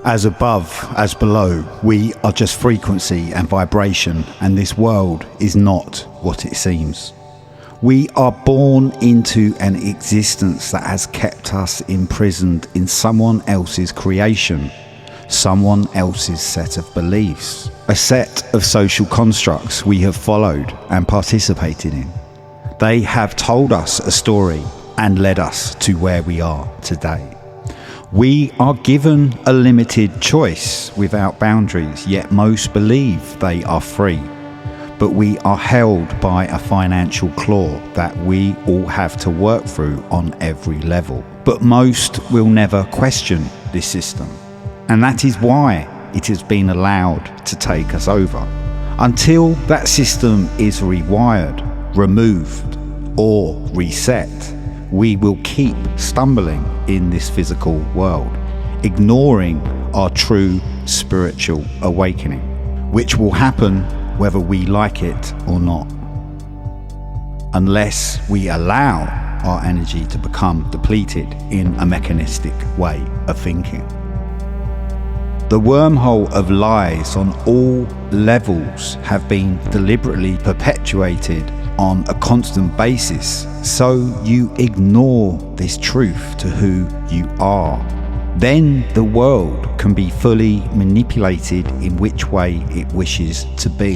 As above, as below, we are just frequency and vibration, and this world is not what it seems. We are born into an existence that has kept us imprisoned in someone else's creation, someone else's set of beliefs, a set of social constructs we have followed and participated in. They have told us a story and led us to where we are today. We are given a limited choice without boundaries, yet most believe they are free. But we are held by a financial claw that we all have to work through on every level. But most will never question this system. And that is why it has been allowed to take us over. Until that system is rewired, removed, or reset, we will keep stumbling in this physical world, ignoring our true spiritual awakening, which will happen whether we like it or not, unless we allow our energy to become depleted in a mechanistic way of thinking. The wormhole of lies on all levels have been deliberately perpetuated on a constant basis, so you ignore this truth to who you are. Then the world can be fully manipulated in which way it wishes to be.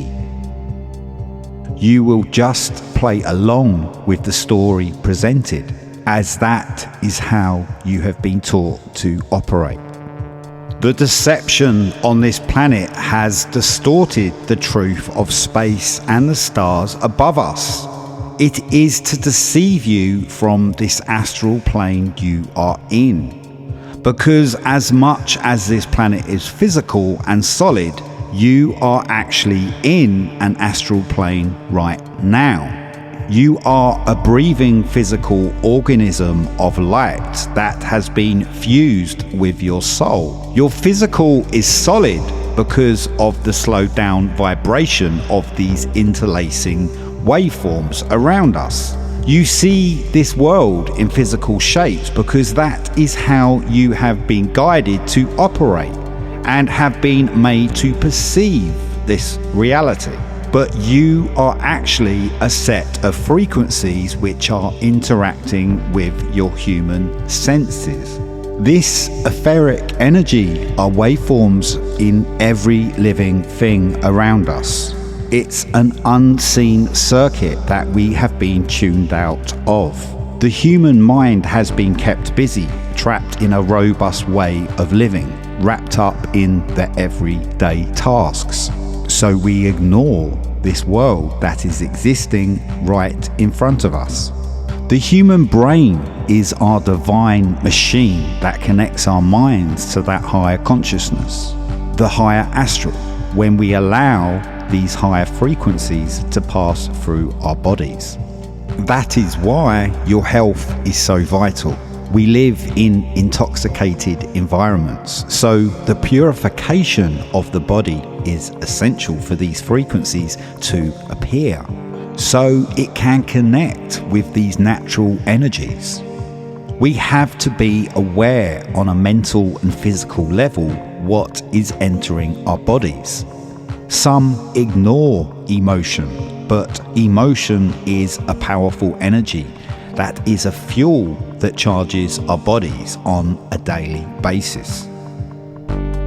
You will just play along with the story presented, as that is how you have been taught to operate. The deception on this planet has distorted the truth of space and the stars above us. It is to deceive you from this astral plane you are in. Because as much as this planet is physical and solid, you are actually in an astral plane right now. You are a breathing physical organism of light that has been fused with your soul. Your physical is solid because of the slowed down vibration of these interlacing waveforms around us. You see this world in physical shapes because that is how you have been guided to operate and have been made to perceive this reality. But you are actually a set of frequencies which are interacting with your human senses. This etheric energy are waveforms in every living thing around us. It's an unseen circuit that we have been tuned out of. The human mind has been kept busy, trapped in a robust way of living, wrapped up in the everyday tasks. So we ignore this world that is existing right in front of us. The human brain is our divine machine that connects our minds to that higher consciousness, the higher astral, when we allow these higher frequencies to pass through our bodies. That is why your health is so vital. We live in intoxicated environments, so the purification of the body is essential for these frequencies to appear, so it can connect with these natural energies. We have to be aware on a mental and physical level what is entering our bodies. Some ignore emotion, but emotion is a powerful energy that is a fuel that charges our bodies on a daily basis.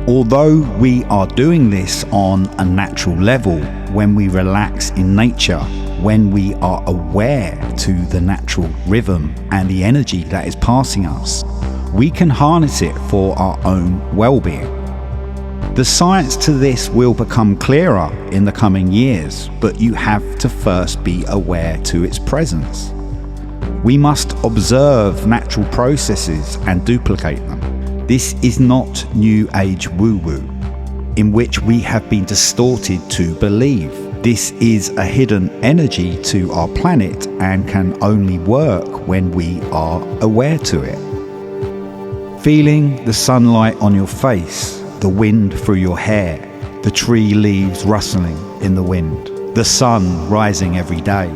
Although we are doing this on a natural level, when we relax in nature, when we are aware to the natural rhythm and the energy that is passing us, we can harness it for our own well-being. The science to this will become clearer in the coming years, but you have to first be aware to its presence. We must observe natural processes and duplicate them. This is not New Age woo-woo, in which we have been distorted to believe. This is a hidden energy to our planet and can only work when we are aware to it. Feeling the sunlight on your face, the wind through your hair, the tree leaves rustling in the wind, the sun rising every day.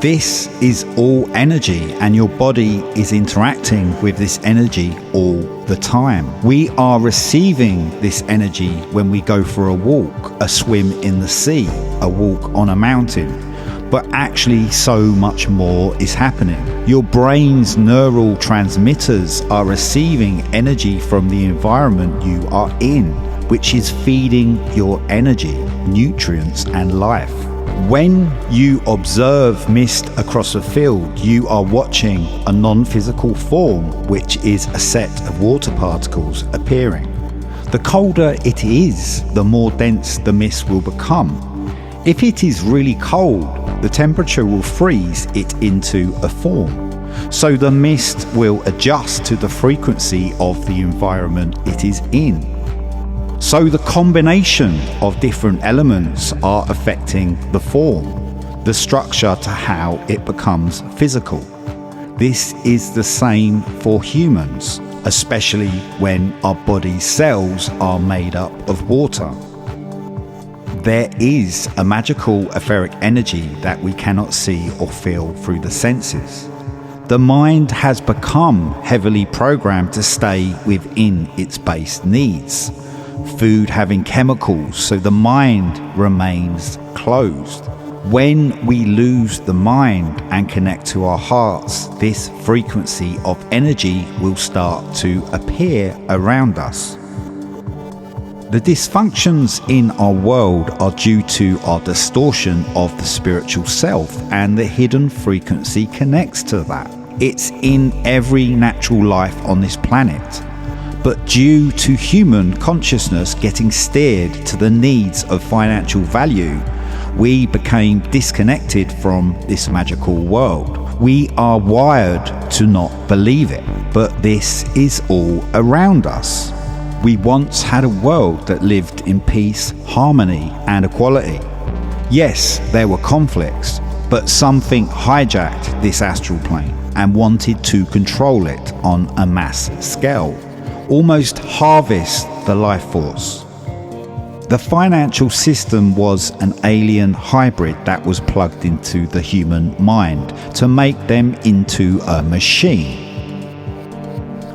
This is all energy, and your body is interacting with this energy all the time. We are receiving this energy when we go for a walk, a swim in the sea, a walk on a mountain. But actually so much more is happening. Your brain's neural transmitters are receiving energy from the environment you are in, which is feeding your energy, nutrients and life. When you observe mist across a field, you are watching a non-physical form, which is a set of water particles appearing. The colder it is, the more dense the mist will become. If it is really cold, the temperature will freeze it into a form. So the mist will adjust to the frequency of the environment it is in. So the combination of different elements are affecting the form, the structure to how it becomes physical. This is the same for humans, especially when our body cells are made up of water. There is a magical etheric energy that we cannot see or feel through the senses. The mind has become heavily programmed to stay within its base needs. Food having chemicals, so the mind remains closed. When we lose the mind and connect to our hearts, this frequency of energy will start to appear around us. The dysfunctions in our world are due to our distortion of the spiritual self, and the hidden frequency connects to that. It's in every natural life on this planet. But due to human consciousness getting steered to the needs of financial value, we became disconnected from this magical world. We are wired to not believe it, but this is all around us. We once had a world that lived in peace, harmony, and equality. Yes, there were conflicts, but something hijacked this astral plane and wanted to control it on a mass scale, almost harvest the life force. The financial system was an alien hybrid that was plugged into the human mind to make them into a machine.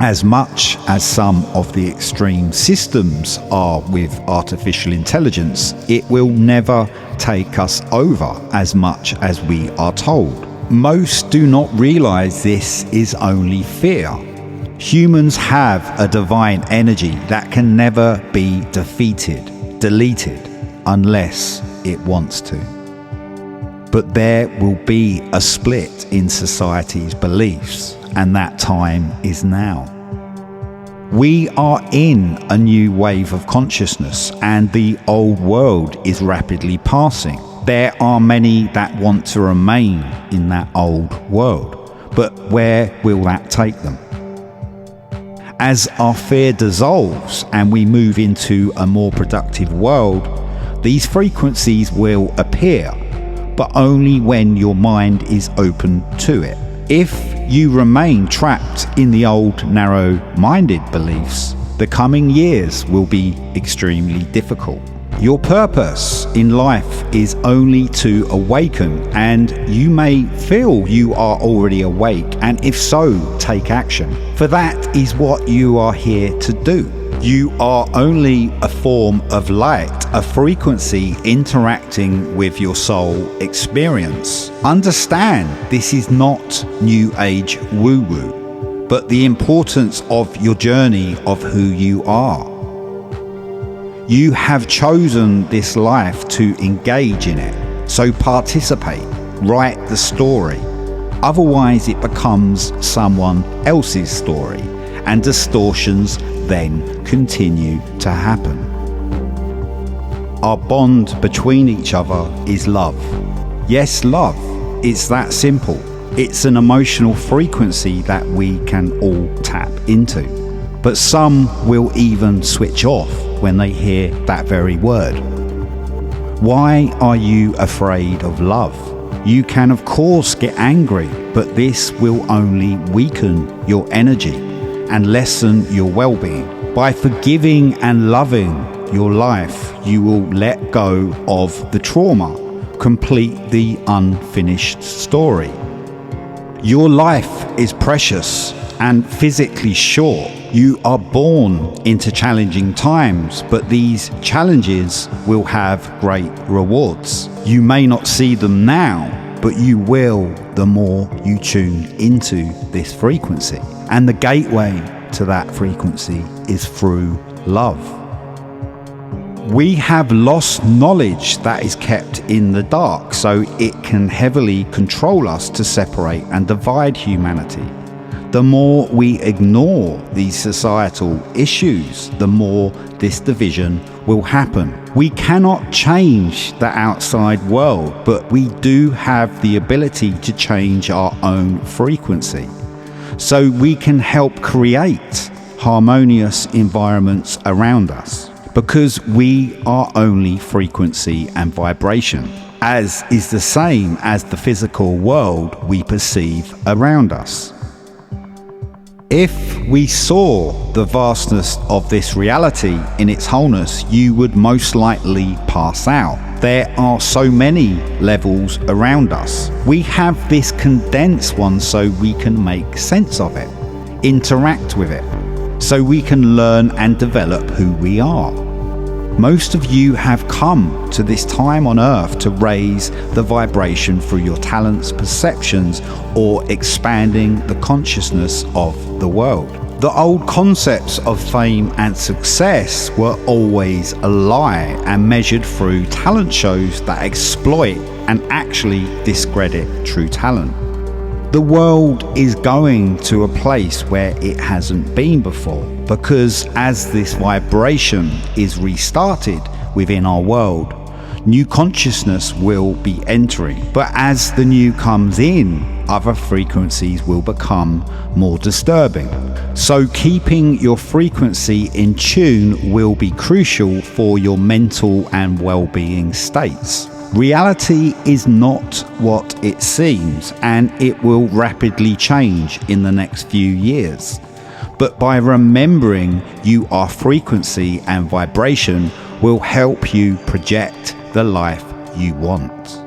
As much as some of the extreme systems are with artificial intelligence, it will never take us over as much as we are told. Most do not realize this is only fear. Humans have a divine energy that can never be defeated, deleted, unless it wants to. But there will be a split in society's beliefs, and that time is now. We are in a new wave of consciousness, and the old world is rapidly passing. There are many that want to remain in that old world, but where will that take them? As our fear dissolves and we move into a more productive world, these frequencies will appear, but only when your mind is open to it. If you remain trapped in the old narrow-minded beliefs, the coming years will be extremely difficult. Your purpose in life is only to awaken, and you may feel you are already awake, and if so, take action. For that is what you are here to do. You are only a form of light, a frequency interacting with your soul experience. Understand, this is not New Age woo-woo, but the importance of your journey of who you are. You have chosen this life to engage in it, so participate, write the story. Otherwise it becomes someone else's story, and distortions then continue to happen. Our bond between each other is love. Yes, love. It's that simple. It's an emotional frequency that we can all tap into. But some will even switch off when they hear that very word. Why are you afraid of love? You can of course get angry, but this will only weaken your energy and lessen your well-being. By forgiving and loving your life, you will let go of the trauma, complete the unfinished story. Your life is precious and physically short. You are born into challenging times, but these challenges will have great rewards. You may not see them now, but you will the more you tune into this frequency. And the gateway to that frequency is through love. We have lost knowledge that is kept in the dark, so it can heavily control us to separate and divide humanity. The more we ignore these societal issues, the more this division will happen. We cannot change the outside world, but we do have the ability to change our own frequency. So we can help create harmonious environments around us, because we are only frequency and vibration, as is the same as the physical world we perceive around us. If we saw the vastness of this reality in its wholeness, you would most likely pass out. There are so many levels around us. We have this condensed one so we can make sense of it, interact with it, so we can learn and develop who we are. Most of you have come to this time on earth to raise the vibration through your talents, perceptions, or expanding the consciousness of the world. The old concepts of fame and success were always a lie and measured through talent shows that exploit and actually discredit true talent. The world is going to a place where it hasn't been before, because as this vibration is restarted within our world, new consciousness will be entering. But as the new comes in, other frequencies will become more disturbing. So keeping your frequency in tune will be crucial for your mental and well-being states. Reality is not what it seems, and it will rapidly change in the next few years. But by remembering you are frequency and vibration will help you project the life you want.